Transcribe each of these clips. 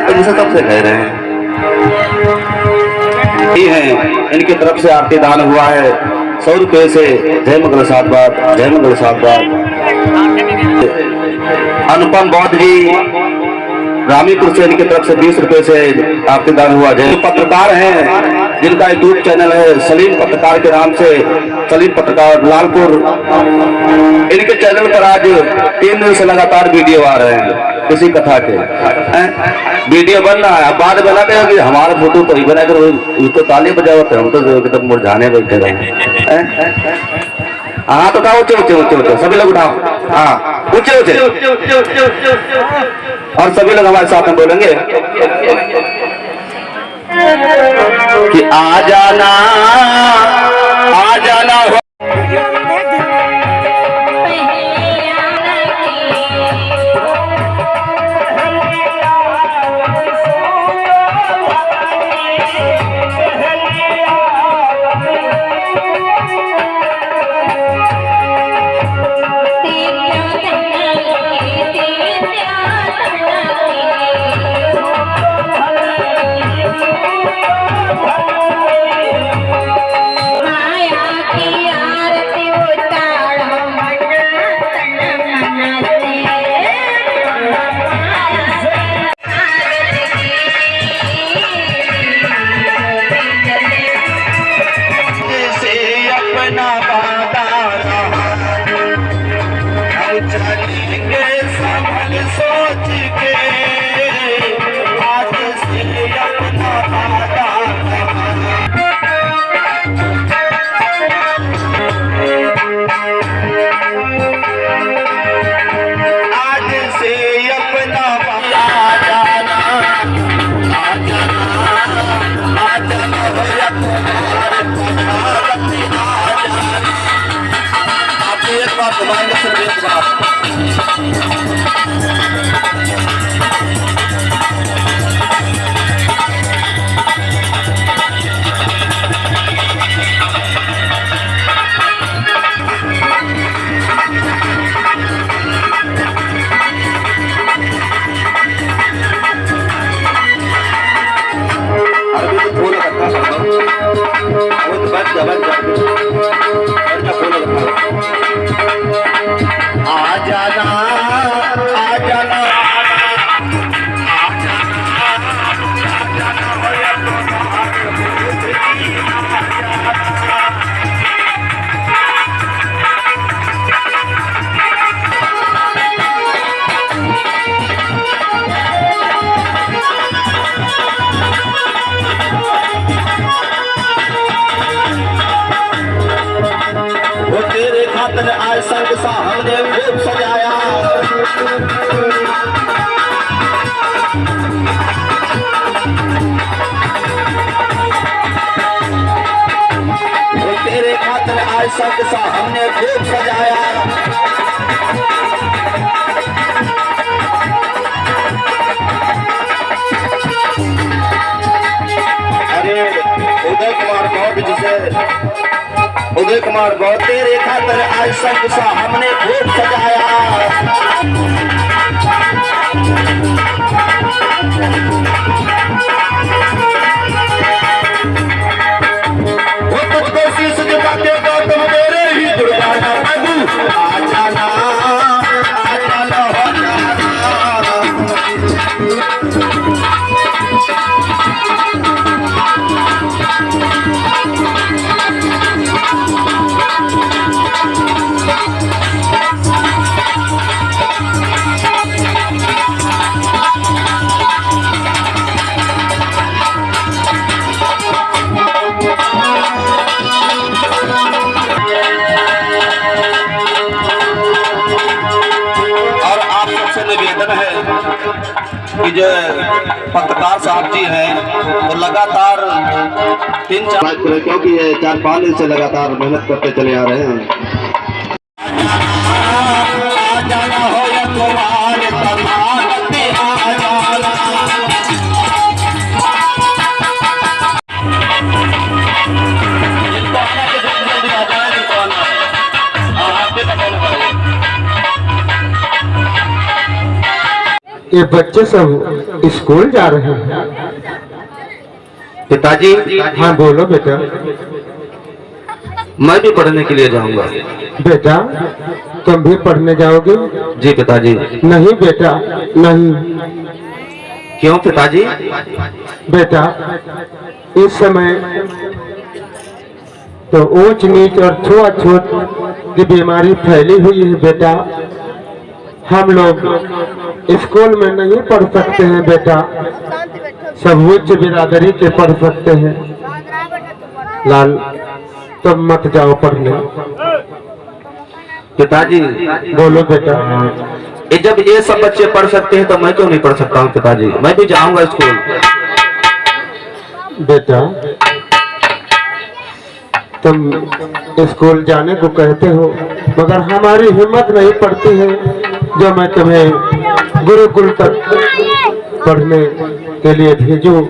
तुमसे सबसे कह रहे हैं ये हैं, इनकी तरफ से आरती दान हुआ है 100 रुपये से। जय मंगल साधवाद, जय मंगल साधवाद। अनुपम बौद्ध जी रामीपुर से, इनकी तरफ से 20 रुपये से आरती दान हुआ। जय पत्रकार हैं जिनका यूट्यूब चैनल है सलीम पत्रकार के नाम से, सलीम पत्रकार लालपुर, इनके चैनल पर आज 3 दिन से लगातार वीडियो आ रहे हैं किसी कथा के। वीडियो बन रहा है, अब बाद में लगे कि हमारा फोटो तो ही बना कर तो ताली बजावते, हम तो एकदम मुरझाने बैठे रहे। हाँ तो उठाओ, ऊंचे ऊंचे ऊंचे ऊंचे सभी लोग उठाओ, हाँ ऊंचे ऊंचे, और सभी लोग हमारे साथ में बोलेंगे कि आ जाना आ जाना। आज संग सा हमने खूब सजाया, तेरे खातिर आज संग सा हमने खूब सजाया। अरे उदय कुमार गौड़, जिसे उदय कुमार गौड़, तेरे खातिर आज संग सा हमने खूब सजाया। वो तुझको शीश झुकाते हो तुम मेरे ही दुर्गाना प्रभु, आ जाना हो जाना। कि जो पत्रकार साहब जी हैं वो लगातार 3-4, क्योंकि ये 4-5 दिन से लगातार मेहनत करते चले आ रहे हैं। ये बच्चे सब स्कूल जा रहे हैं। पिताजी, हाँ बोलो बेटा। मैं भी पढ़ने के लिए जाऊंगा। बेटा तुम भी पढ़ने जाओगे? जी पिताजी। नहीं बेटा नहीं। क्यों पिताजी? बेटा इस समय तो ऊंच नीच और छुआछूत की बीमारी फैली हुई है बेटा। हम लोग स्कूल में नहीं पढ़ सकते हैं बेटा, सब उच्च बिरादरी के पढ़ सकते हैं। लाल तुम मत जाओ पढ़ने। पिताजी बोलो बेटा। जब ये सब बच्चे पढ़ सकते हैं तो मैं क्यों नहीं पढ़ सकता हूँ पिताजी? मैं भी जाऊंगा स्कूल। बेटा तुम स्कूल जाने को कहते हो मगर हमारी हिम्मत नहीं पड़ती है जो मैं तुम्हें गुरुकुल तक पढ़ने के लिए भेजूं।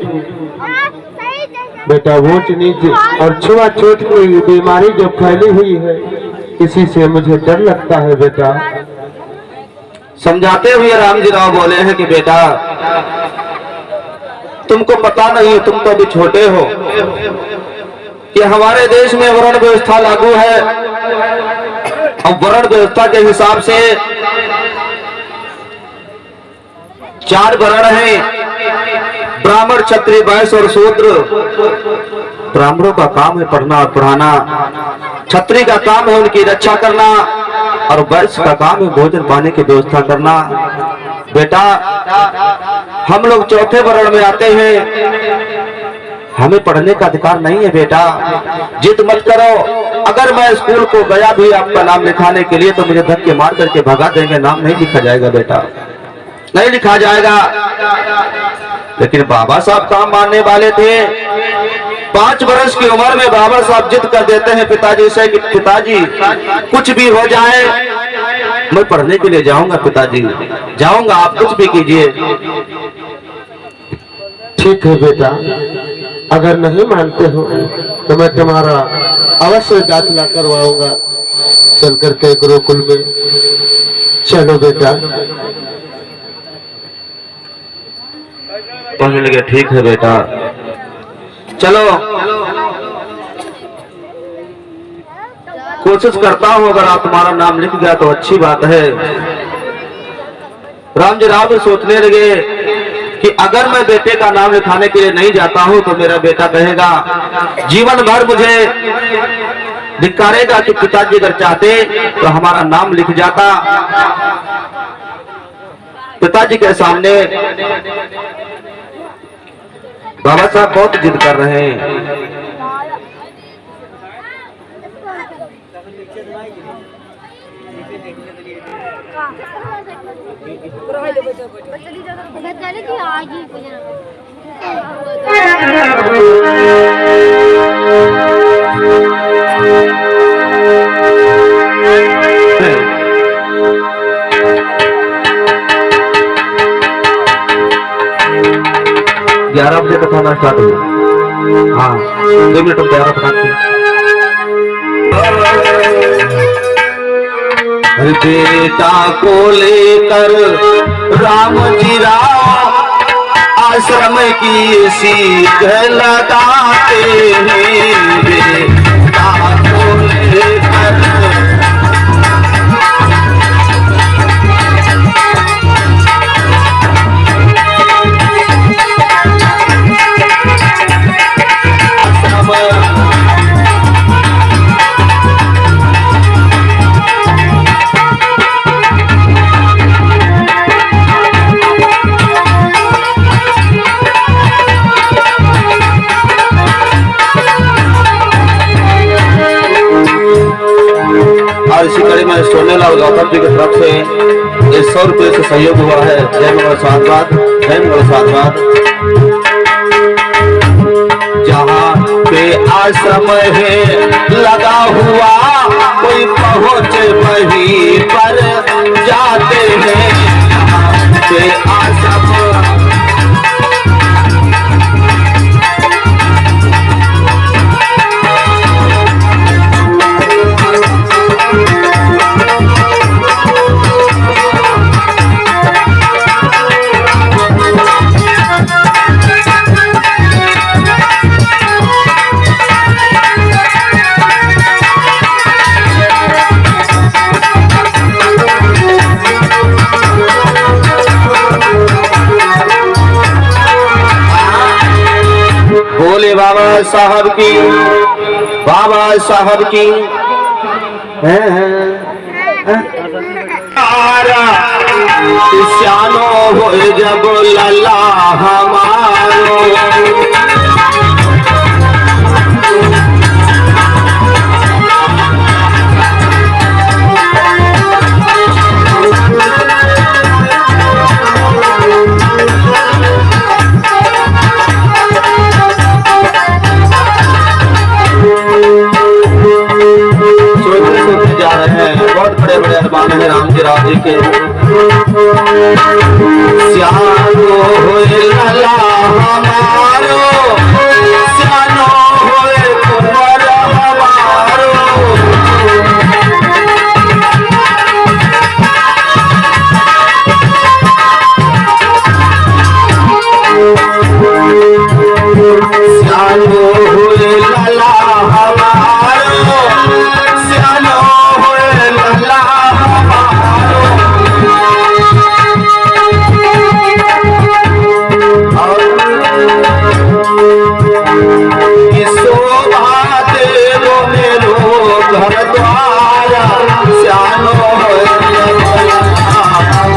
बेटा ऊंच नीच और छुआछूत की बीमारी जो फैली हुई है इसी से मुझे डर लगता है बेटा। समझाते हुए रामजी राव बोले हैं कि बेटा तुमको पता नहीं, तुम तो अभी छोटे हो कि हमारे देश में वर्ण व्यवस्था लागू है। अब वर्ण व्यवस्था के हिसाब से 4 वर्ण हैं, ब्राह्मण क्षत्रिय वैश्य और शूद्र। ब्राह्मणों का काम है पढ़ना और पढ़ाना, क्षत्रिय का काम है उनकी रक्षा करना और वैश्य का काम है भोजन पाने की व्यवस्था करना। बेटा हम लोग चौथे वर्ण में आते हैं, हमें पढ़ने का अधिकार नहीं है बेटा। जिद मत करो, अगर मैं स्कूल को गया भी आपका नाम लिखाने के लिए तो मुझे धक्के मार करके भगा देंगे, नाम नहीं लिखा जाएगा बेटा, नहीं लिखा जाएगा। लेकिन बाबा साहब काम मानने वाले थे। 5 वर्ष की उम्र में बाबा साहब जिद कर देते हैं पिताजी से कि पिताजी कुछ भी हो जाए मैं पढ़ने के लिए जाऊंगा, पिताजी जाऊंगा, आप कुछ भी कीजिए। ठीक है बेटा, अगर नहीं मानते हो तो मैं तुम्हारा अवश्य दाखिला करवाऊंगा चल करके गुरुकुल में। चलो बेटा। कहने लगे ठीक है बेटा चलो, कोशिश करता हूं, अगर आप तुम्हारा नाम लिख गया तो अच्छी बात है। रामजी राव भी सोचने लगे कि अगर मैं बेटे का नाम लिखाने के लिए नहीं जाता हूं तो मेरा बेटा कहेगा, जीवन भर मुझे धिक्कारेगा कि पिताजी अगर चाहते तो हमारा नाम लिख जाता। पिताजी के सामने बाबा साहब बहुत जिद कर रहे हैं। ग्यारह बजे का खाना स्टार्ट हुआ। हाँ 2 मिनट में तैयार रखना। बेटा को लेकर राम जी राव आश्रम की सीख लगाते हैं। बेटा को लेकर और इसी कड़ी में सोनेलाल गौतम जी की तरफ से 100 रुपये से सहयोग हुआ है। जय मंगल साधवाद, जय मंगल साधवाद। जहाँ पे आश्रम है लगा हुआ कोई पहुँचे वहीं पर जाते हैं। जहाँ पे आश्रम साहब की, बाबा साहब की। सियानो हो जब लल्ला हमारो, जा रहे हैं। बहुत बड़े बड़े अरमान है राम जी राव जी के। सियानो होए लला हमारो, सियानो होए कुंवर हमारो, सियानो होए लला हमारो, सियानो होए लला हमारो। कि शोभा देवो मेरो घर द्वार, सियानो होए लला हमारो।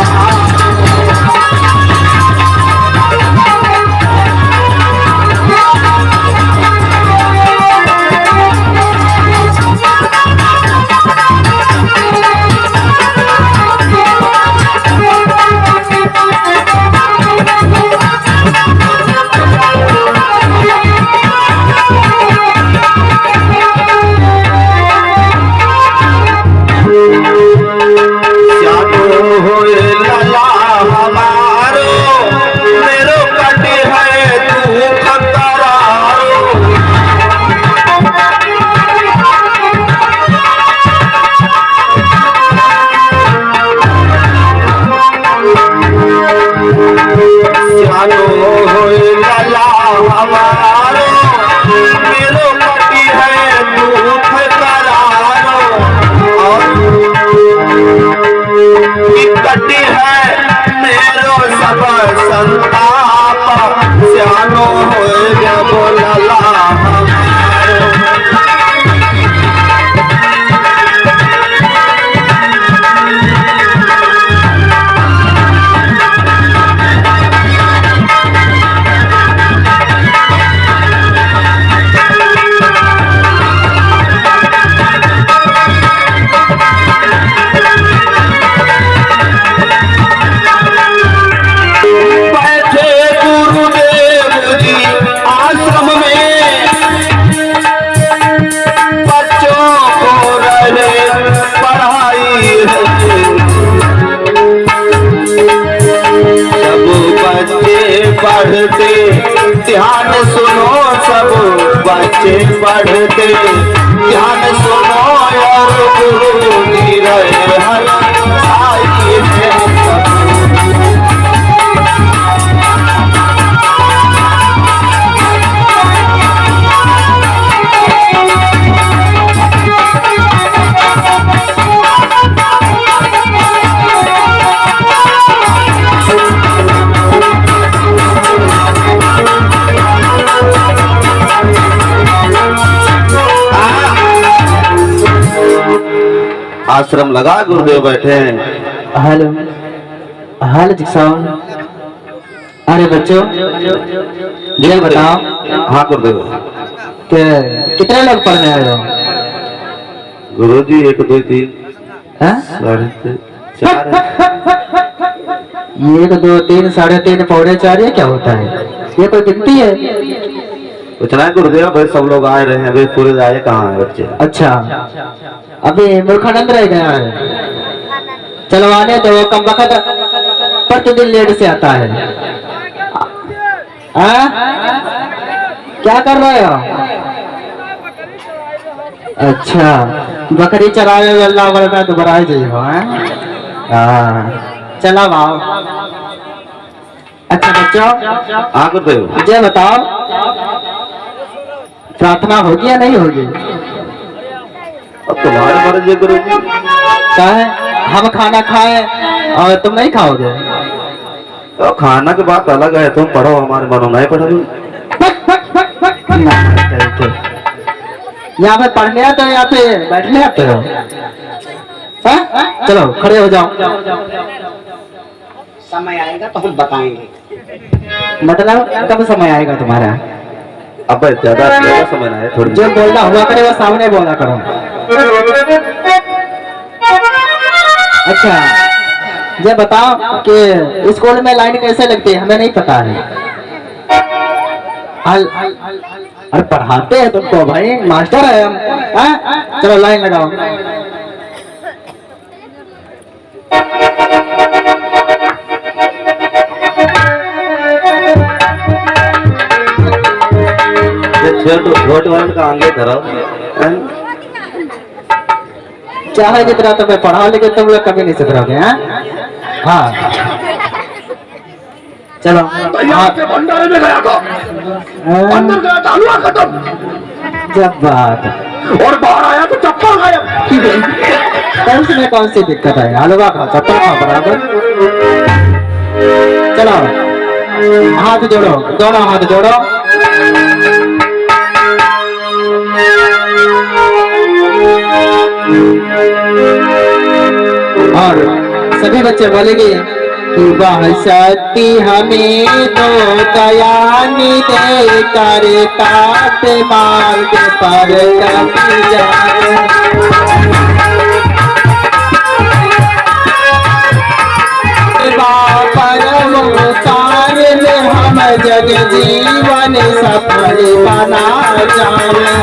पढ़ते ध्यान सुनो, सब बच्चे पढ़ते ध्यान सुनो, और गुरु जी रहे हर साई है सब। आश्रम लगा, गुरुदेव बैठे हैं। हेलो हेलो जिक्साउन। अरे बच्चों ये बताओ। हाँ गुरुदेव। कितने लोग पढ़ने आए हो? गुरु जी 1 2 3 हैं? 4 1 2 3 3.5 पौड़े 4 ये क्या होता है? ये कोई गिनती है? इतना है गुरुदेव, भाई सब लोग आए रहे हैं, अभी पूरे आए कहाँ है बच्चे? अच्छा अभी मूर्खानंद रह गया है, चलवाने दो। कम वक्त प्रतिदिन लेट से आता है। क्या कर रहे हो? अच्छा बकरी चरावे अल्लाह वरना तो बराई जी हो। चला आओ। अच्छा बच्चों हाँ गुरुदेव। मुझे बताओ प्रार्थना होगी या नहीं होगी? अब तुम्हारे मर्जी गुरु जी। क्या है? हम खाना खाएं और तुम नहीं खाओगे? तो खाना की बात अलग है, तुम पढ़ो, हमारे मनो नहीं पढ़ोगे। यहाँ पे पढ़ने आते हो, यहाँ पे बैठने आते हो? हाँ? चलो खड़े हो जाओ। समय आएगा तो हम बताएंगे। मतलब कब समय आएगा तुम्हारा? अब ज्यादा समय ना है, थोड़ी जो बोलना हुआ करे वो सामने बोला करो। अच्छा ये बताओ कि स्कूल में लाइन कैसे लगती है? हमें नहीं पता है। अरे पढ़ाते हैं तुमको भाई, मास्टर है हम। हाँ? चलो लाइन लगाओ। छोट वाले का आगे धरो। चाहे जितना तुम्हें पढ़ा लेकिन तुम लोग कभी नहीं सुधरोगे। हाँ चलो। भंडारे में गया था, अंदर गया था, हलवा खत्म, जब बात और बाहर आया तो चप्पल गायब। उसमें कौन सी दिक्कत है? हलवा खाओ चप्पल खाओ बराबर। चलो हाथ जोड़ो, दोनों हाथ जोड़ो। और सभी बच्चे बोलेंगे कि वह शक्ति हमें तो दयानी दे कर ताप मार्ग पर कभी जाए। परमोतार में हम जग जीवन सफल बना जाए।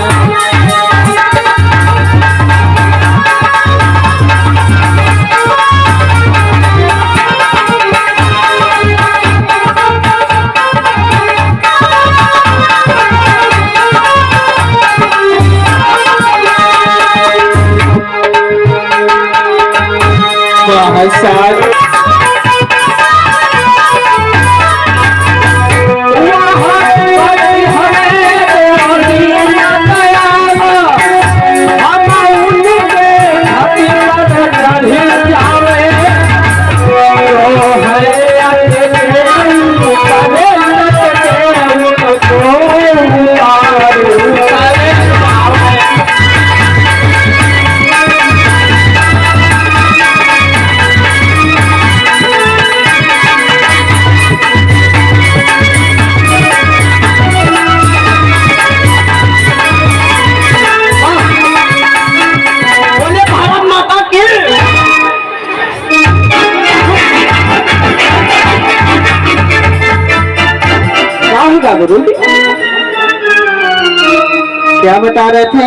क्या बता रहे थे?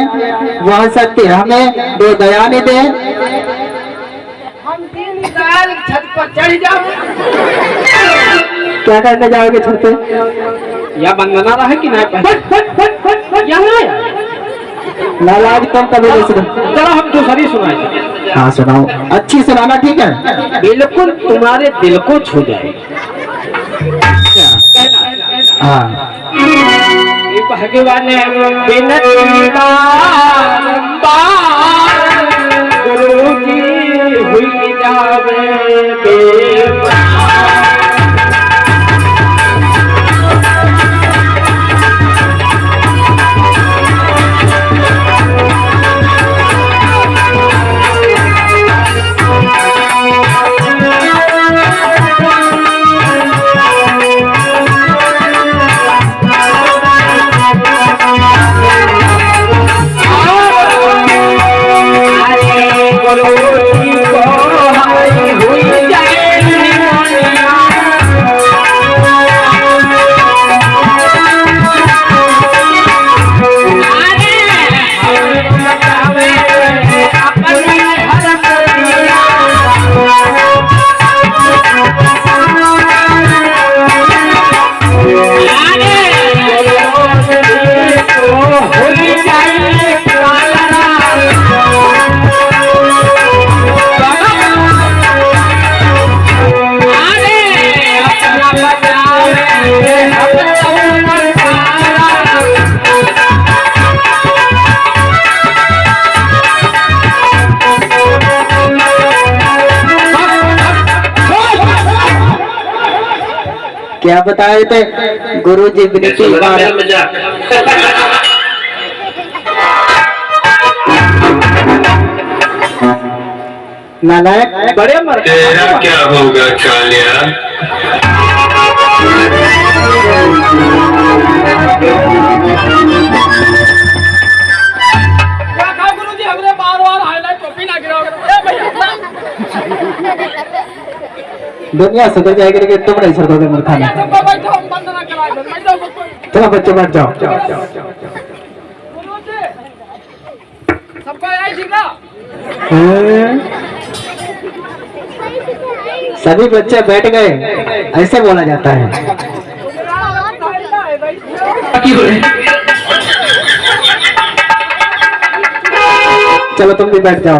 वह शक्ति हमें दो दयानी दे। हम दीनदयाल छत पर चढ़ जाओ। क्या करने जाओगे छत पे? या बंदना रहा कि नहीं? लालाज तुम कभी नहीं सुना? जरा हम दूसरी सुनाए। हाँ सुनाओ, अच्छी सुनाना ठीक है? बिल्कुल तुम्हारे दिल को छू जाए। हाँ भगवान बिनती बारंबार गुरु जी हुई जावे क्या बताए थे? गुरु जी विनती नालायक बड़े मर तेरा क्या होगा कालिया? क्या कहा गुरुजी, हमने बार-बार हाईलाइट टोपी ना गिराओ। ए भैया दुनिया सुधर जाएगी लेकिन तुम नहीं सुधरोगे मूर्खाना। सबको बैठो, हम बंद ना कराए। बैठो सबको। चलो बच्चों बैठ जाओ। गुरुजी सबको आई ठीक ना? सभी बच्चे बैठ गए, ऐसे बोला जाता है। चलो तुम भी बैठ जाओ।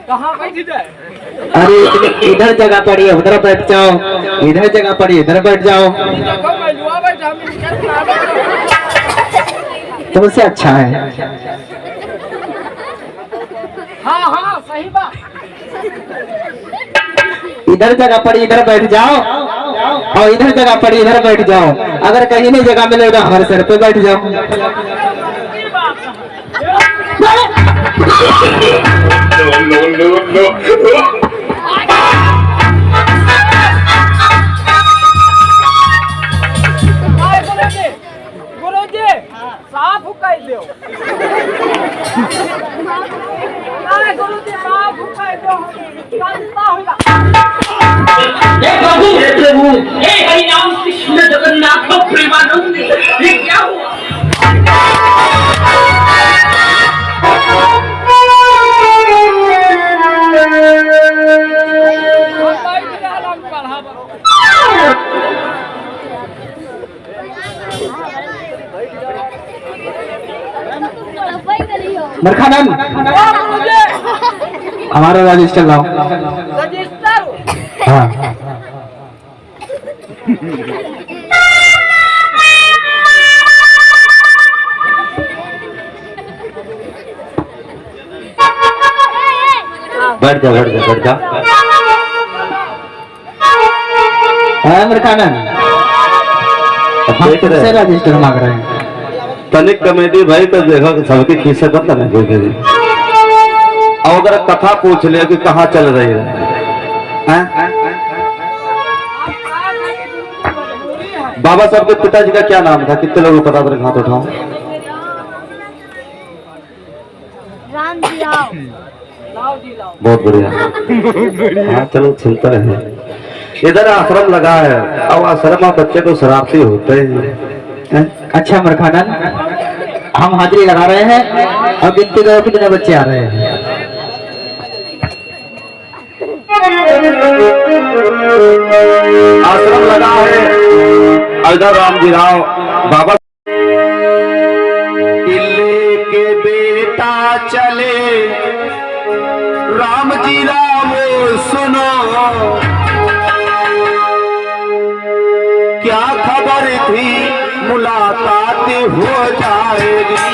कहाँ बैठी जाए? अरे इधर जगह पड़ी है, उधर बैठ जाओ। इधर जगह पड़ी है, इधर बैठ जाओ। देखो मैं जुआ बैठा, हम तुमसे अच्छा है। हाँ हाँ सही बात। इधर जगह पड़ी, इधर बैठ जाओ, और इधर जगह पड़ी, इधर बैठ जाओ। अगर कहीं नहीं जगह मिलेगा हमारे सर पे बैठ जाओ। No, no, no, no. गुरुजी साफ हुकाई दो। गुरुजी साफ हुकाई दो। हे प्रभु, हे प्रभु, हे हरिनाम कृष्ण जगन्नाथ प्रेमानंद, ये क्या हुआ? मरखानन हमारा रजिस्टर लाओ। रजिस्टर हाँ बैठ जा बैठ जा बैठ जा। मरखानन हम देख रहे तुमसे हैं। रजिस्टर मांग रहे हैं। तनिक कमेटी भाई तो देखो कि सबकी खीसे बंद ना देखे। और अगर कथा पूछ लिया कि कहाँ चल रही है? बाबा साहब के पिताजी का क्या नाम था? कितने लोगों को पता? मेरे हाथ उठाओ। राम जी आओ। बहुत बढ़िया। हाँ चलो चिंता है। इधर आश्रम लगा है, अब आश्रम में बच्चे को शरारती होते हैं। अच्छा मरखानन, हम हाजिरी लगा रहे हैं और गिनती करो कितने बच्चे आ रहे हैं। आश्रम लगा है, इधर राम जी राव बाबा के बेटा चले। राम जी राव सुनो, क्या खबर थी मुलाकात हो जाएगी।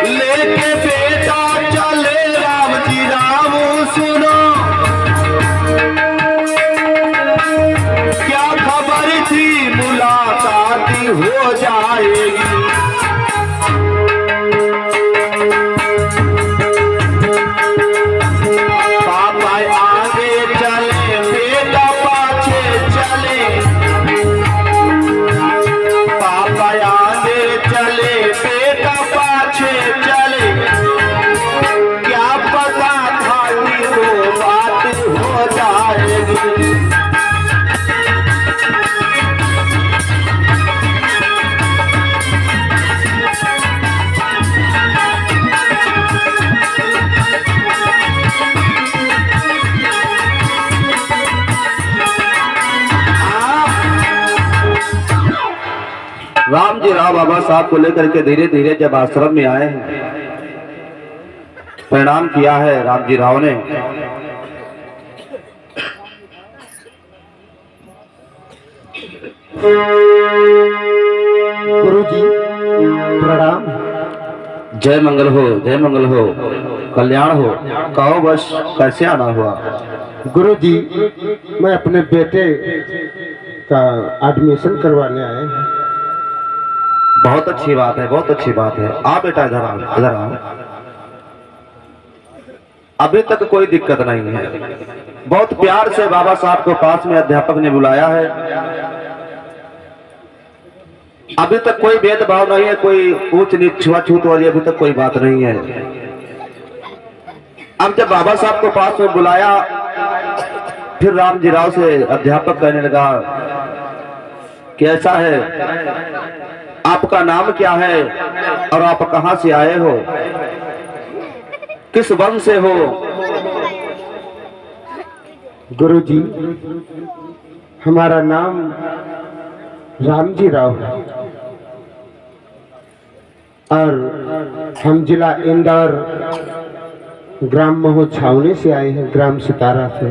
लेके बेटा चले राम जी राम सुनो, क्या खबर थी मुलाकात हो जाएगी। पापा आगे चले बेटा पाछे चले, पापा आगे चले बेटा पाछे चले। क्या पता था कि वो बात हो जाएगी। राम जी राव बाबा साहब को लेकर के धीरे धीरे जब आश्रम में आए, प्रणाम किया है राम जी राव ने। गुरुजी प्रणाम। जय मंगल हो, जय मंगल हो, कल्याण हो। कहो बस कैसे आना हुआ? गुरुजी, मैं अपने बेटे का एडमिशन करवाने आए हैं। बहुत अच्छी बात है, बहुत अच्छी बात है। आ बेटा इधर आओ, इधर आओ। अभी तक कोई दिक्कत नहीं है। बहुत प्यार से बाबा साहब को पास में अध्यापक ने बुलाया है। अभी तक कोई भेदभाव नहीं है, कोई ऊंच नीच छुआछूत वाली अभी तक कोई बात नहीं है। अब जब बाबा साहब को पास में बुलाया, फिर राम जी राव से अध्यापक कहने लगा, कैसा है, आपका नाम क्या है और आप कहां से आए हो, किस वंश से हो? गुरुजी, हमारा नाम रामजी राव है और हम जिला इंदौर ग्राम महू छावनी से आए हैं, ग्राम सितारा से।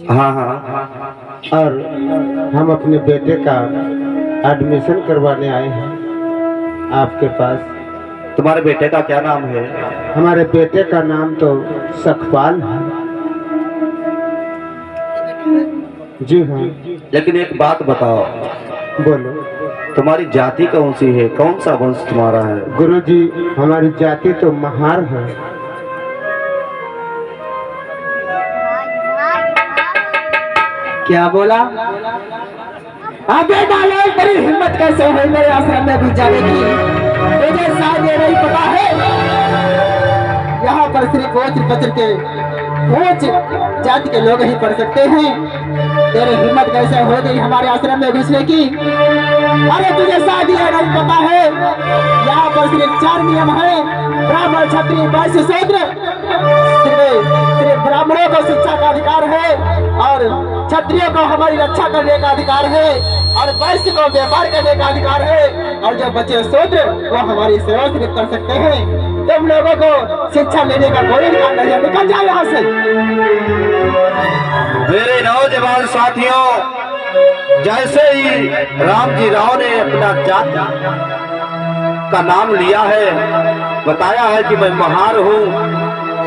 हाँ हाँ। और हम अपने बेटे का एडमिशन करवाने आए हैं आपके पास। तुम्हारे बेटे का क्या नाम है? हमारे बेटे का नाम तो सखपाल है। जी हाँ। लेकिन एक बात बताओ, बोलो। तुम्हारी जाति कौन सी है, कौन सा वंश तुम्हारा है? गुरुजी, हमारी जाति तो महार है। क्या बोला? अबे डाले, तेरी हिम्मत कैसे हुई मेरे आश्रम में घुस जाने की? मुझे शायद ये नहीं पता है, यहाँ पर सिर्फ ऊंच बचर के ऊंच जाति के लोग ही पढ़ सकते हैं। तेरी हिम्मत कैसे हो गई हमारे आश्रम में घुसने की? अरे तुझे शायद ये नहीं पता है, यहाँ पर सिर्फ 4 नियम है, ब्राह्मण, क्षत्रिय, वैश्य, शूद्र। सिर्फ ब्राह्मणों को शिक्षा का अधिकार है और क्षत्रियों को हमारी रक्षा करने का अधिकार है और वैश्य को व्यापार करने का अधिकार है, और जो बचे शूद्र वो हमारी सेवा सिर्फ कर सकते हैं। तुम लोगों को शिक्षा लेने का कोई अधिकार नहीं है, निकल जाओ यहाँ से। मेरे नौजवान साथियों, जैसे ही राम जी राव ने अपना जाति का नाम लिया है, बताया है कि मैं महार हूँ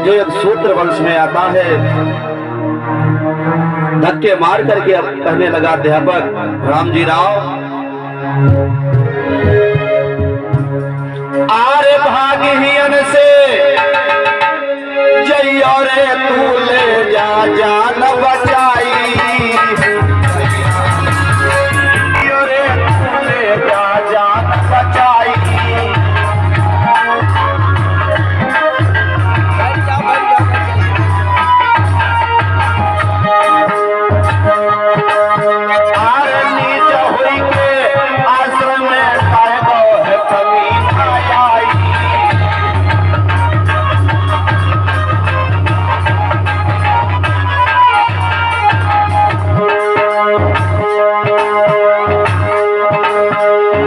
जो एक शूद्र वंश में आता है, धक्के मार करके अब कहने लगा अध्यापक राम जी राव, आरे भागहीन से जइयो रे तू ले जा जान बचाई, रे तू ले जा जान बचाई। आरे नीच हुई के आश्रम में कायगो है कमी आई।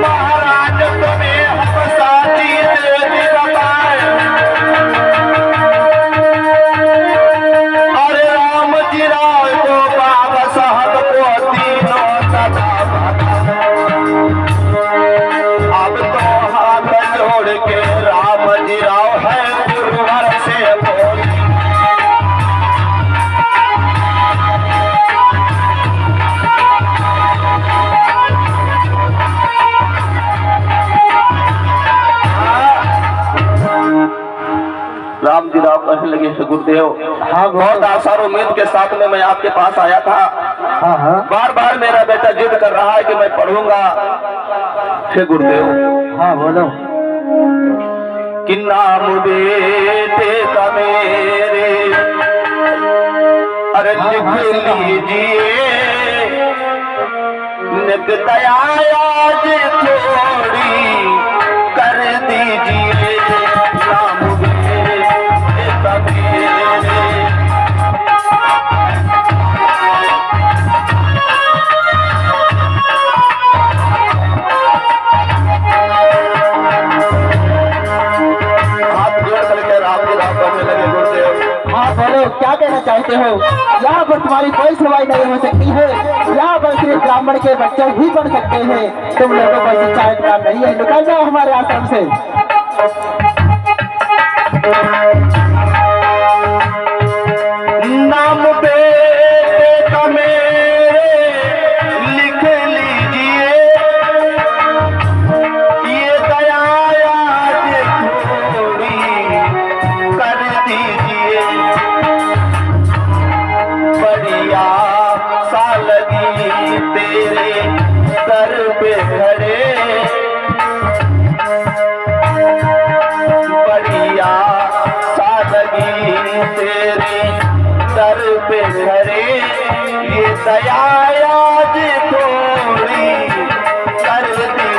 महाराज तुम्हें हम साची दे दी बताए, अरे राम जी राव को बाबा साहब को तीनों सदा अब तो हाथ जोड़ के राम जी राव है गुरुवर से बोली, राम जी राव कहने लगे, गुरुदेव हाँ बहुत आशा और उम्मीद के साथ में मैं आपके पास आया था। हाँ हाँ। बार बार मेरा बेटा जिद कर रहा है कि मैं पढ़ूंगा। हे गुरुदेव। हाँ बोलो। कि नाम बेटे का मेरे अरे लिख लीजिए, निक दया आज थोड़ी कर दीजिए, नाम बेटे का मेरे। क्या कहना चाहते हो, यहाँ पर तुम्हारी कोई सुनवाई नहीं हो सकती है। यहाँ पर सिर्फ ब्राह्मण के बच्चे ही पढ़ सकते हैं। तुम लोगों को शिक्षा अधिकार नहीं है, निकल जाओ हमारे आश्रम से। नाम बेटे का मेरे लिख लीजिए, ये दया आज थोड़ी कर दीजिए। बढ़िया सा लगी तेरे सर पे खड़े, बढ़िया सा लगी तेरे सर पे खड़े, ये दया आज थोड़ी कर दीजिए।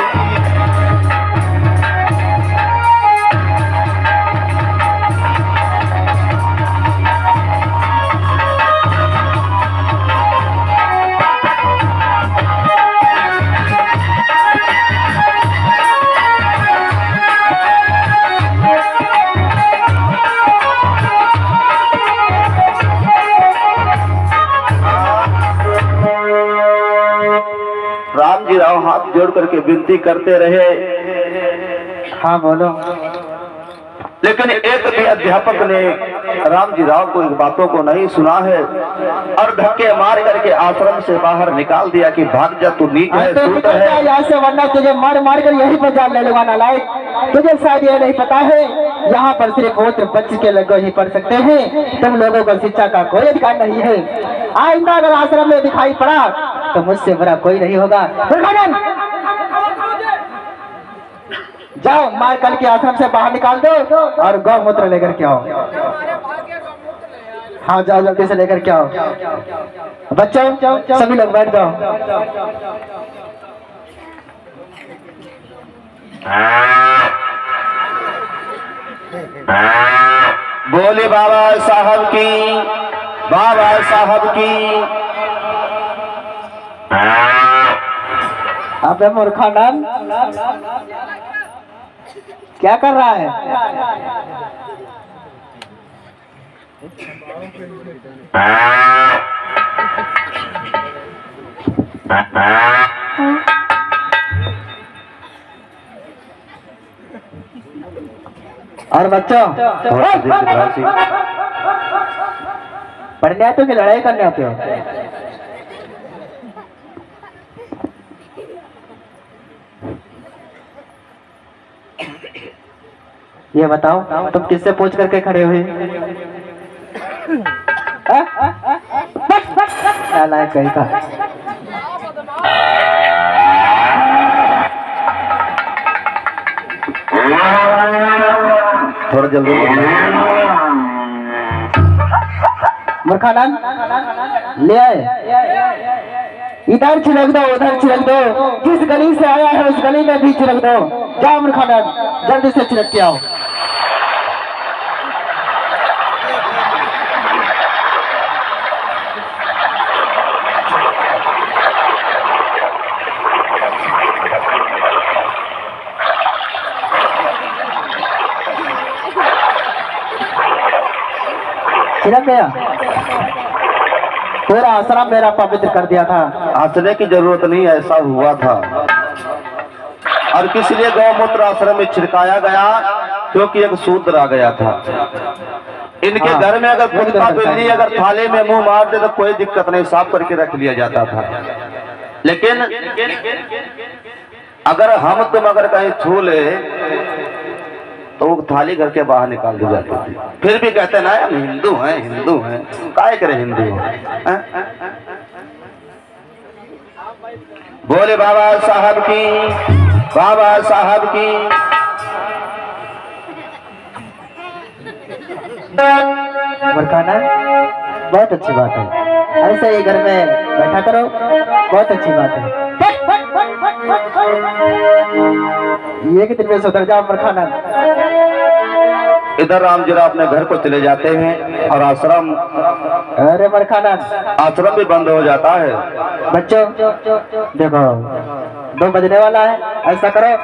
राम जी राव हाथ जोड़ करके विनती करते रहे, हाँ बोलो। लेकिन एक भी अध्यापक ने राम जी राव को इन बातों को नहीं सुना है और धक्के मार करके आश्रम से बाहर निकाल दिया कि भाग जा, तू नीच है, सूत है। यहाँ से, वरना तुझे मार मार कर यही पर जान ले लुभाना लायक। तुझे शायद ये नहीं पता है, यहाँ पर सिर्फ गोत्र बच्च के लोग ही पढ़ सकते हैं। तुम लोगों को शिक्षा का कोई अधिकार नहीं है। आइंदा अगर आश्रम में दिखाई पड़ा तो मुझसे बुरा कोई नहीं होगा। जाओ, मार कल के आश्रम से बाहर निकाल दो और गौमूत्र लेकर के आओ। हाँ जाओ, जल्दी से लेकर के आओ। बच्चों सभी लोग बैठ जाओ। बोले बाबा साहब की, बाबा साहब की। अबे मूर्खानंद, क्या कर रहा है? और बच्चों, पढ़ने आते हो कि लड़ाई करने आते हो? ये बताओ, तुम किससे पूछ करके खड़े हुए? नालायक कहीं का। थोड़ा जल्दी मूर्खानंद, ले आए। इधर छिड़क दो, उधर छिड़क दो, जिस गली से आया है उस गली में भी छिड़क दो। जाओ मूर्खानंद, जल्दी से छिड़क के आओ। छिड़क गया। पूरा आश्रम मेरा पवित्र कर दिया था। हंसने की जरूरत नहीं, ऐसा हुआ था। और किस लिए गौमूत्र आश्रम में छिड़काया गया? क्योंकि एक शूद्र आ गया था। इनके घर में अगर कुत्ता बिल्ली अगर थाले में मुंह मार दे तो कोई दिक्कत नहीं, साफ करके रख लिया जाता था। लेकिन अगर हम तुम अगर कहीं छू ले तो वो थाली घर के बाहर निकाल दी जाती थी। फिर भी कहते ना हम हिंदू हैं, हिंदू हैं, काहे करे हिंदू हैं? बोले बाबा साहब की, बाबा साहब की। मूर्खानंद, बहुत अच्छी बात है, ऐसे ही घर में बैठा करो, बहुत अच्छी बात है। एक दिन में सुधर जाओ मूर्खानंद। इधर राम जी राव अपने घर को चले जाते हैं और आश्रम, अरे मूर्खानंद, आश्रम भी बंद हो जाता है। बच्चों देखो 2 बजने वाला है, ऐसा करो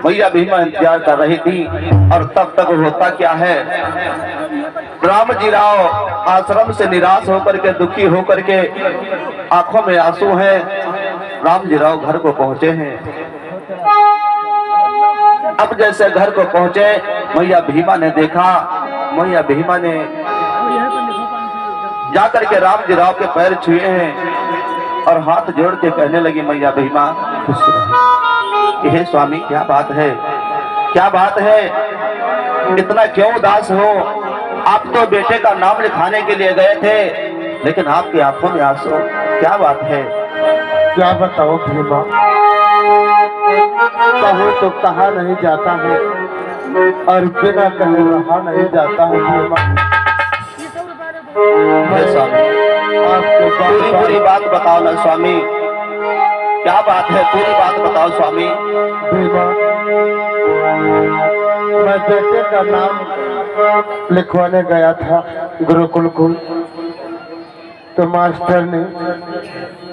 मैया भीमा इंतजार कर रही थी। और तब तक होता क्या है, राम जी राव आश्रम से निराश होकर के, दुखी होकर के, आंखों में आंसू हैं, राम जी राव घर को पहुंचे हैं। अब जैसे घर को पहुंचे, मैया भीमा ने देखा, मैया भीमा ने जाकर के राम जी राव के पैर छुए हैं और हाथ जोड़ के कहने लगी, मैया भीमा खुश रहो। हे स्वामी, क्या बात है, क्या बात है, इतना क्यों उदास हो? आप तो बेटे का नाम लिखाने के लिए गए थे, लेकिन आपकी आंखों में आंसू, क्या बात है? क्या बताओ भीमा, कहूँ तो कहा नहीं जाता है और बिना कहे रहा नहीं जाता है भीमा। हे स्वामी, आपको पूरी पूरी बात बताओ ना स्वामी, क्या बात है, पूरी बात बताओ स्वामी। भीमा, मैं बेटे का नाम लिखवाने गया था गुरुकुल कुल, तो मास्टर ने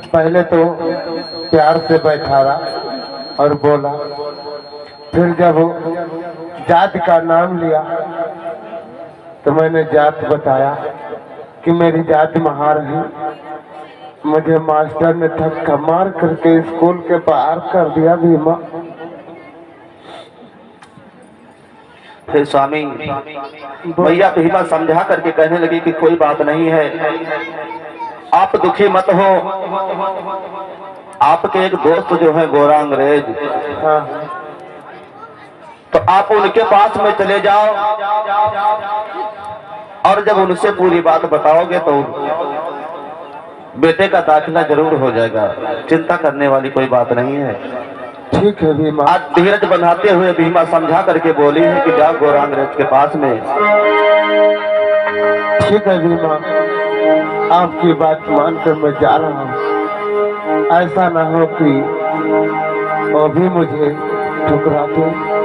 पहले तो प्यार से बैठाया और बोला, फिर जब जात का नाम लिया तो मैंने जात बताया कि मेरी जात महार है। मुझे मास्टर ने धक्का मार करके स्कूल के बाहर कर दिया भीमा। हे स्वामी, मैया भीमा समझा करके कहने लगी कि कोई बात नहीं है, आप दुखी मत हो। आपके एक दोस्त जो है गोरा अंग्रेज, हाँ, तो आप उनके पास में चले जाओ और जब उनसे पूरी बात बताओगे तो बेटे का दाखिला जरूर हो जाएगा, चिंता करने वाली कोई बात नहीं है। ठीक है भीमा। आज धीरज बनाते हुए भीमा समझा करके बोली है कि जाओ गोरा अंग्रेज के पास में। ठीक है भीमा, आपकी बात मानकर मैं जा रहा हूँ। ऐसा ना हो कि वो भी मुझे ठुकरा दे।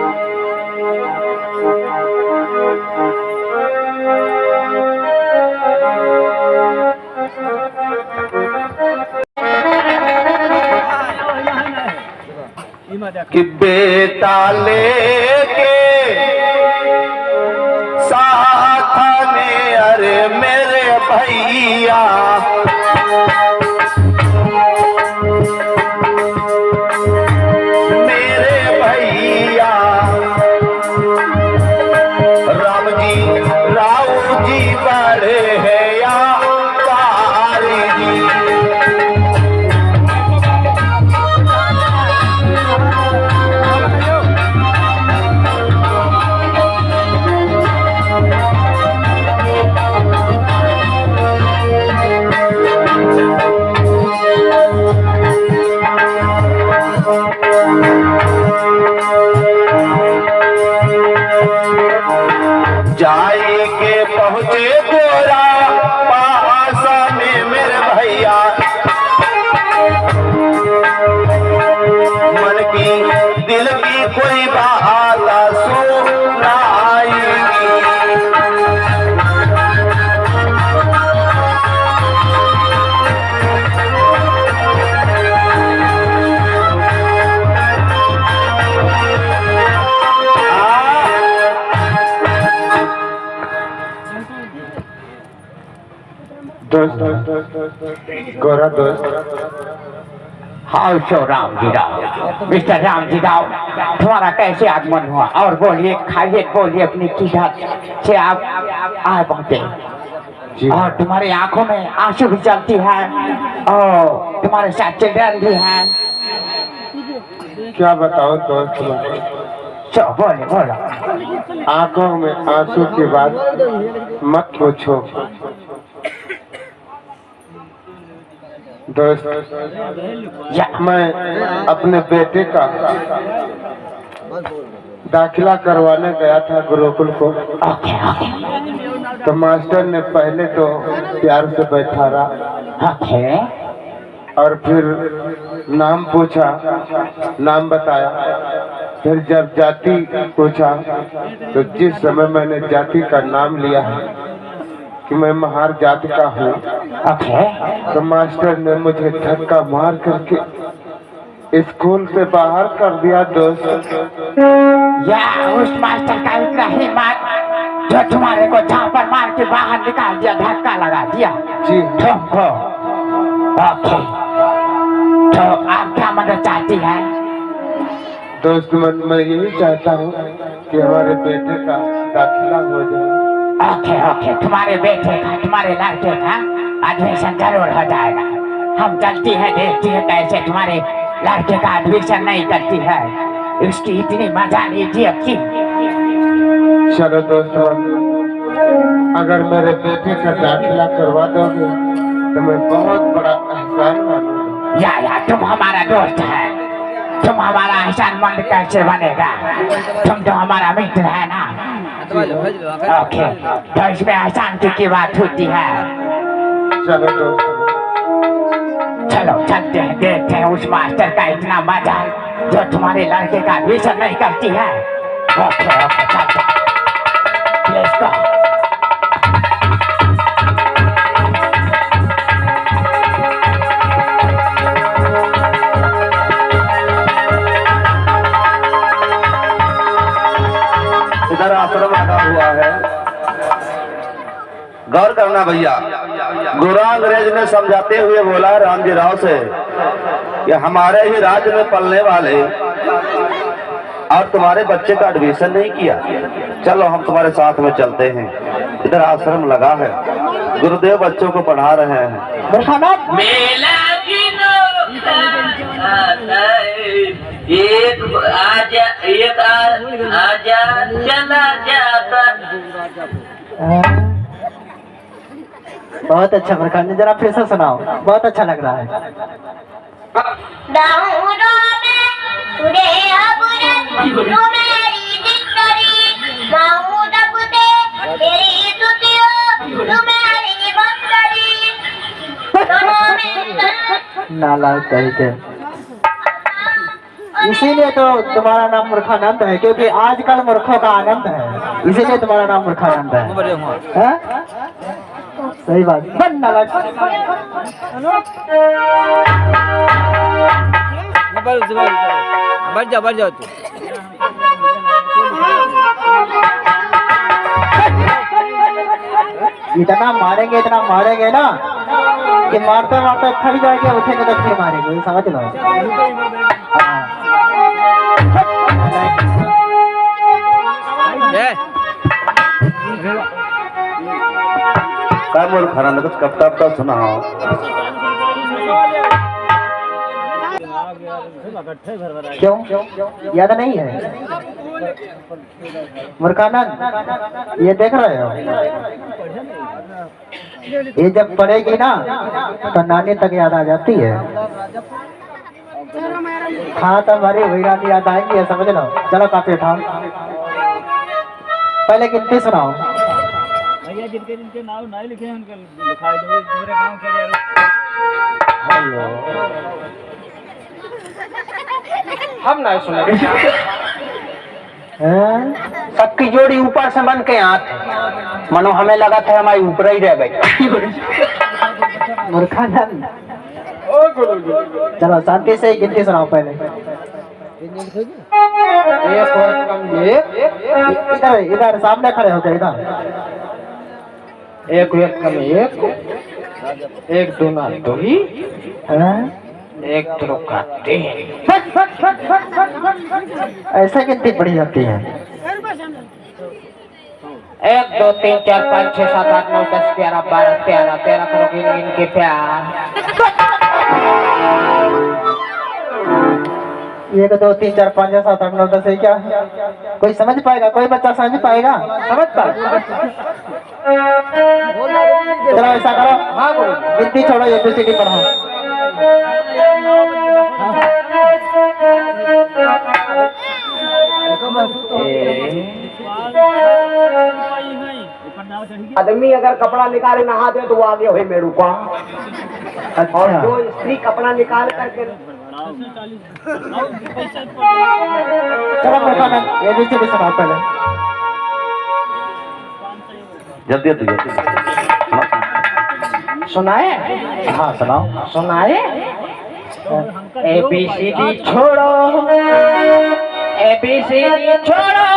कि बेटा लेके साथ में, अरे मेरे भैया, मेरे भैया, राम जी राव जी बड़े हैं या कारी जी। जाए के पहुंचे गोरा पासा में मेरे भैया, मन की दिल की कोई बात सुनाएगी। दोस्त, गोरा दोस्त। हाँ सो राम जी राव, मिस्टर राम जी राव, तुम्हारा कैसे आगमन हुआ? और बोलिए, खाइए, बोलिए अपनी किधर से आप आए पहुंचे। और तुम्हारी आंखों में आंसू भी चलती है और तुम्हारे साथ चिल्ड्रन भी हैं। क्या बताओ दोस्त, चलो बोले बोलो। आंखों में आंसू की बात मत पूछो दोस्त। मैं अपने बेटे का दाखिला करवाने गया था गुरुकुल को, तो मास्टर ने पहले तो प्यार से बैठाया और फिर नाम पूछा, नाम बताया। फिर जब जाति पूछा तो जिस समय मैंने जाति का नाम लिया है कि मैं महार जाति का हूँ, तो मास्टर ने मुझे धक्का मार करके स्कूल से बाहर कर दिया दोस्त। या उस मास्टर का इतना ही मार जो तुम्हारे को झापड़ मार के बाहर निकाल दिया, धक्का लगा दिया जी तुमको। ओके, तो आप क्या मदद चाहती है? दोस्त मैं यही चाहता हूँ कि हमारे बेटे का दाखिला हो जाए। ओके ओके, तुम्हारे बेटे का, तुम्हारे लड़के का एडमिशन जरूर हो जाएगा। हम चलती है, देखती है कैसे तुम्हारे लड़के का एडमिशन नहीं करती है। उसकी इतनी मजा लीजिए कि चलो दोस्त, अगर मेरे बेटे का दाखिला करवा दोगे तो मैं बहुत बड़ा एहसान मानूंगा। या तुम हमारा दोस्त है, तुम हमारा एहसानमंद कैसे बनेगा? तुम तो हमारा मित्र है ना। ओके, तो इसमें एहसान की बात होती है। चलो दोस्त, चलो चलते हैं, देखते हैं उस मास्टर का इतना मजा जो तुम्हारे लड़के का एडमिशन नहीं करती है। ओके ओके, चलते हैं, लेट्स गो। इधर आश्रम लगा हुआ है, गौर करना भैया। गुरु अंग्रेज ने समझाते हुए बोला रामजी राव से कि हमारे ही राज्य में पलने वाले और तुम्हारे बच्चे का एडमिशन नहीं किया, चलो हम तुम्हारे साथ में चलते हैं। इधर आश्रम लगा है, गुरुदेव बच्चों को पढ़ा रहे हैं। मेला एक आजा चला जाता। बहुत अच्छा प्रकांड, जरा फिर से सुनाओ, बहुत अच्छा लग रहा है। नालायक कही थे, इसीलिए तो तुम्हारा नाम मूर्खानंद है, क्योंकि आजकल मूर्खों का आनंद है, इसीलिए तुम्हारा नाम मूर्खानंद है। सही बात, बन नालायक। बढ़ जाओ तू। इतना मारेंगे ना कि मारते मारते थक जाएंगे, उठेंगे तो फिर मारेंगे, ये समझ लो। काय बोल खरा ना, कुछ कब तक सुना हो। क्यों याद नहीं है? मूर्खानंद, ये देख रहे हो, ये जब पढ़ेगी ना तो नानी तक याद आ जाती है। हाँ, तो हमारी वीरानी याद आएंगी, समझ लो। चलो काफी उठाओ, पहले गिनती सुनाओ। भैया जिनके नाम नहीं लिखे हैं उनके लिखाई दो, मेरे गांव के यार। हम नहीं सुने। सबकी जोड़ी ऊपर से बन के आते, मनो हमें लगा था हमारी ऊपर ही रह गई। मूर्खानंद, चलो शांति से गिनती सुनाओ पहले। इधर इधर सामने खड़े हो गए, इधर। एक कम एक दो ना दो ही, एक दो का तीन। ऐसे गिनती पड़ी जाती है। 1 2 3 4 5 6 7 8 9 10 11 12 13 करो गिन के प्यार। 1 2 3 4 5 6 7 8 9 10 है क्या? कोई समझ पाएगा? कोई बच्चा समझ पाएगा? समझ पाएगा? चलो ऐसा करो, गिनती छोड़ो, ABCD पढ़ो। आदमी अगर कपड़ा निकाले नहा दे तो वो आगे हुई मेरू का, और जो स्त्री कपड़ा निकाल करके। चलो ABCD सुनाओ पहले। जल्दी जल्दी सुनाए? हाँ सुनाओ। सुनाए? ABCD छोड़ो, ABCD छोड़ो,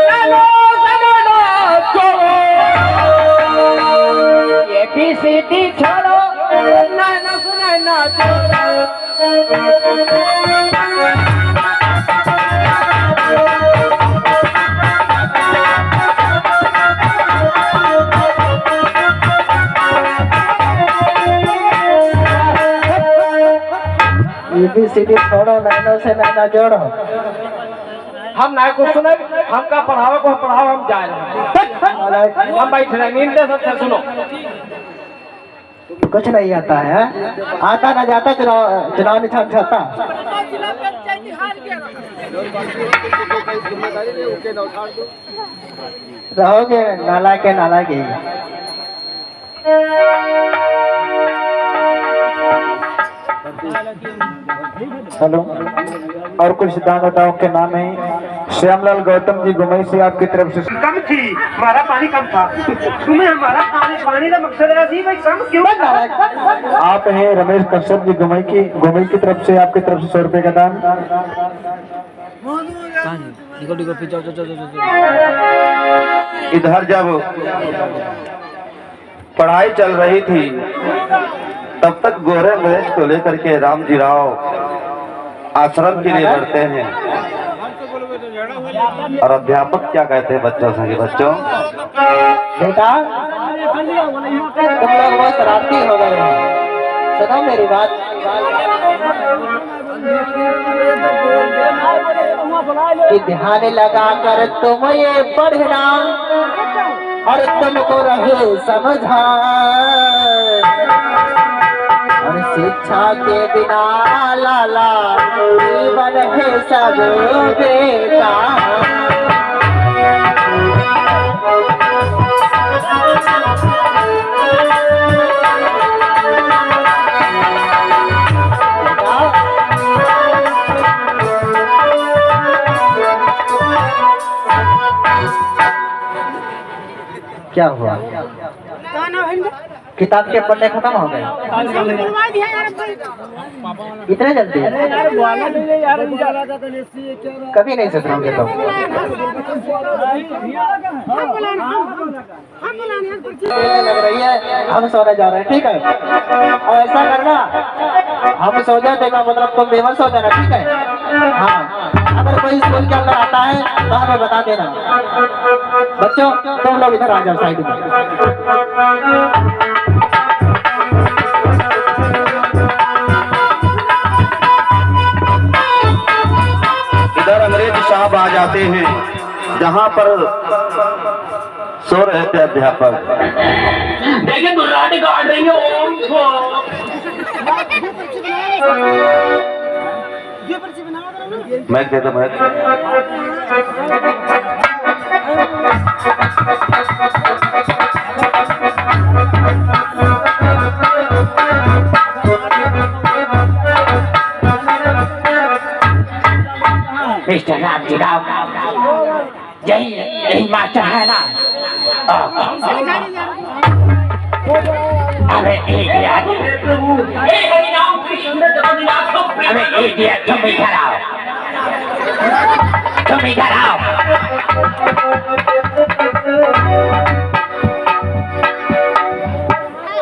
नानो सगाना छोड़ो, ABCD छोड़ो, नानो सगाना छोड़ो। ABCD छोड़ो, नैनो से नैना जोड़ो। हम ना कुछ सुने, हम का पढ़ाओ को पढ़ाओ, हम जा रहे हैं। हम बैठ रहे नींद से सबसे सुनो। कुछ नहीं आता है, आता ना जाता चुनाव निशान छाता। रहोगे नाला के नाला के। हेलो, और कुछ दानदाताओं के नाम है श्यामलाल गौतम जी गुमई से आपकी तरफ से। कम थी, हमारा पानी कम था। तुम्हें हमारा पानी का मकसद है भाई, कम क्यों? आप हैं रमेश कश्यप जी गुमई की तरफ से आपकी तरफ से 100 रुपए का दान। इधर जब पढ़ाई चल रही थी तब तक गोरे अंग्रेज को लेकर के रामजी राव आश्रम के लिए बढ़ते हैं। और अध्यापक क्या कहते हैं बच्चों से? बच्चों, बेटा तुम लोग बहुत शरारती हो गए हो, सुनो मेरी बात। कि ध्यान लगा कर तुम ये पढ़ना और तुमको रहे समझा, और शिक्षा के बिना लाला जीवन है सब बेकार। क्या हुआ? किताब के पन्ने खत्म हो गए इतने जल्दी? कभी नहीं सुधरोगे तुम। लग रही है, हम सोने जा रहे हैं, ठीक है? और ऐसा करना, हम सो जाते का मतलब तुम बेहोश हो जाना, ठीक है? हाँ, अगर कोई स्कूल के अंदर आता है तो हमें बता देना। बच्चों तुम लोग इधर आ जाओ साइड में। इधर अंग्रेज साहब आ जाते हैं जहाँ पर सो रहे थे अध्यापक। देखिए दुर्राटी काट रही है। मैं कहता मैं मिस्टर रामजी राव, यही मास्टर है ना? अबे इडियट, अबे इडियट, तुम इधर आओ, तुम इधर आओ।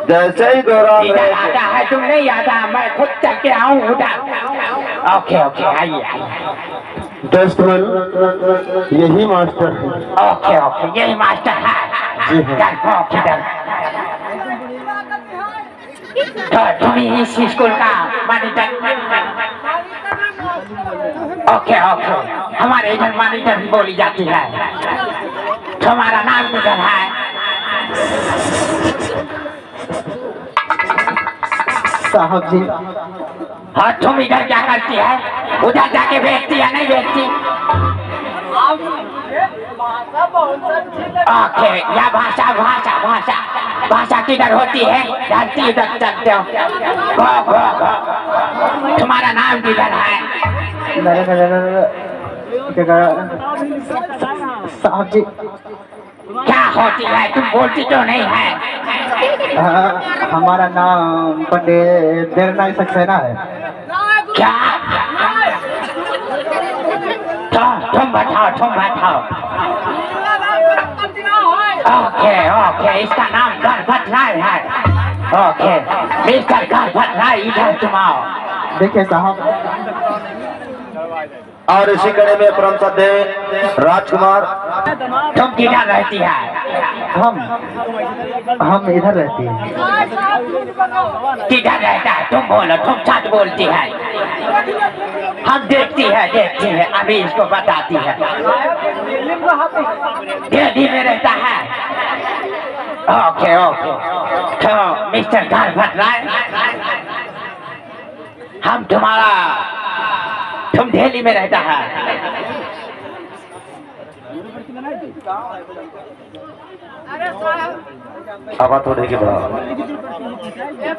जैसे ही गौरव इधर आता है, तुम नहीं आता, मैं खुद चल के आऊँ उधर। ओके ओके, आइए आइए। यही मास्टर है। ओके ओके, यही मास्टर है। किधर? तो तुम इस स्कूल का मॉनिटर? ओके ओके, हमारे इधर मॉनिटर भी बोली जाती है। तुम्हारा नाम किधर है? साहब जी। हाँ, तुम इधर क्या करती है? उधर जाके बेचती है, नहीं बेचती? ओके, या भाषा भाषा भाषा भाषा किधर होती है? धरती उधर चलते हो। तुम्हारा नाम किधर है? साहब जी। क्या होती है? तुम बोलती तो नहीं है। हमारा नाम पंडित देरनाई सक्सेना है। क्या? तुम बैठाओ। ओके, इसका नाम गणपत राय है। ओके, मिस्टर गणपत राय, इधर तुम आओ। देखिए साहब, और इसी कड़े में परम श्रद्धेय राजकुमार, तुम किधर रहती है? हम इधर रहती हैं। किधर रहता है? तुम बोलो, तुम सच बोलती है। हम देखती है, अभी इसको बताती है। दिल्ली में रहता है। ओके, तो मिस्टर गणपत राय, तुम दिल्ली में रहता है। आवाज थोड़ी की बढ़ा।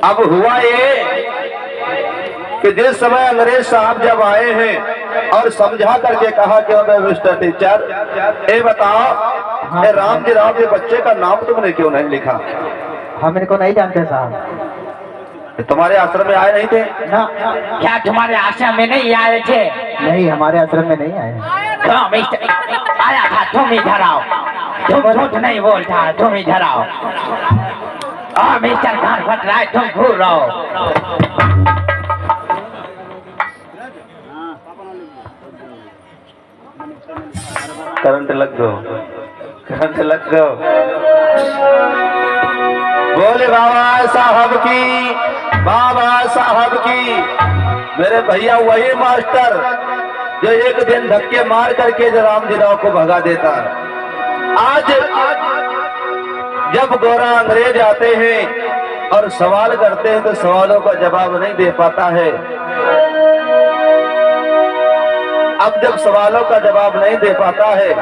अब हुआ ये कि जिस समय अंग्रेज साहब जब आए हैं और समझा करके कहा कि अबे मिस्टर टीचर, ये बताओ, ये रामजी राव के बच्चे का नाम तुमने क्यों नहीं लिखा? हम इनको नहीं जानते साहब। तुम्हारे आश्रम में आए नहीं थे ना। क्या तुम्हारे आश्रम में नहीं आए थे? नहीं, हमारे आश्रम में नहीं आए। क्यों मिस्टर आया था? तुम इधर आओ। तुम झूठ नहीं बोलता, तुम इधर आओ। और मिस्टर गणपत राय, तुम भूल रहो। करंट लग गो। बोले बाबा साहब की। मेरे भैया वही मास्टर जो एक दिन धक्के मार करके रामजी राव को भगा देता। आज जब गोरा अंग्रेज आते हैं और सवाल करते हैं तो सवालों का जवाब नहीं दे पाता है। अब जब सवालों का जवाब नहीं दे पाता है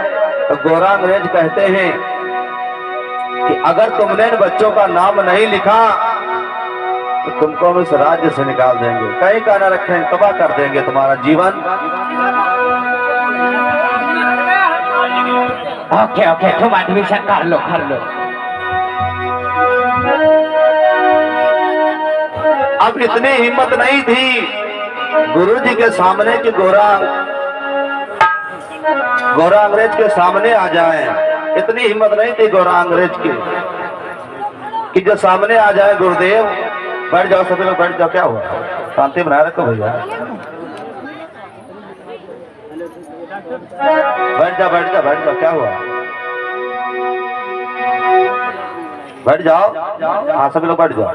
तो गोरा अंग्रेज कहते हैं कि अगर तुमने इन बच्चों का नाम नहीं लिखा तो तुमको हम इस राज्य से निकाल देंगे, कहीं का न रखें, तबाह कर देंगे तुम्हारा जीवन। ओके, तुम एडमिशन कर लो। अब इतनी हिम्मत नहीं थी गुरुजी के सामने कि गोरा अंग्रेज के सामने आ जाए। इतनी हिम्मत नहीं थी गोरा अंग्रेज की कि जो सामने आ जाए। गुरुदेव, बैठ जाओ, सभी लोग बैठ जाओ। क्या हुआ? शांति बनाए रखो भैया। बैठ जाओ। क्या हुआ? बैठ जाओ। हाँ, सभी लोग बैठ जाओ।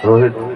रोहित,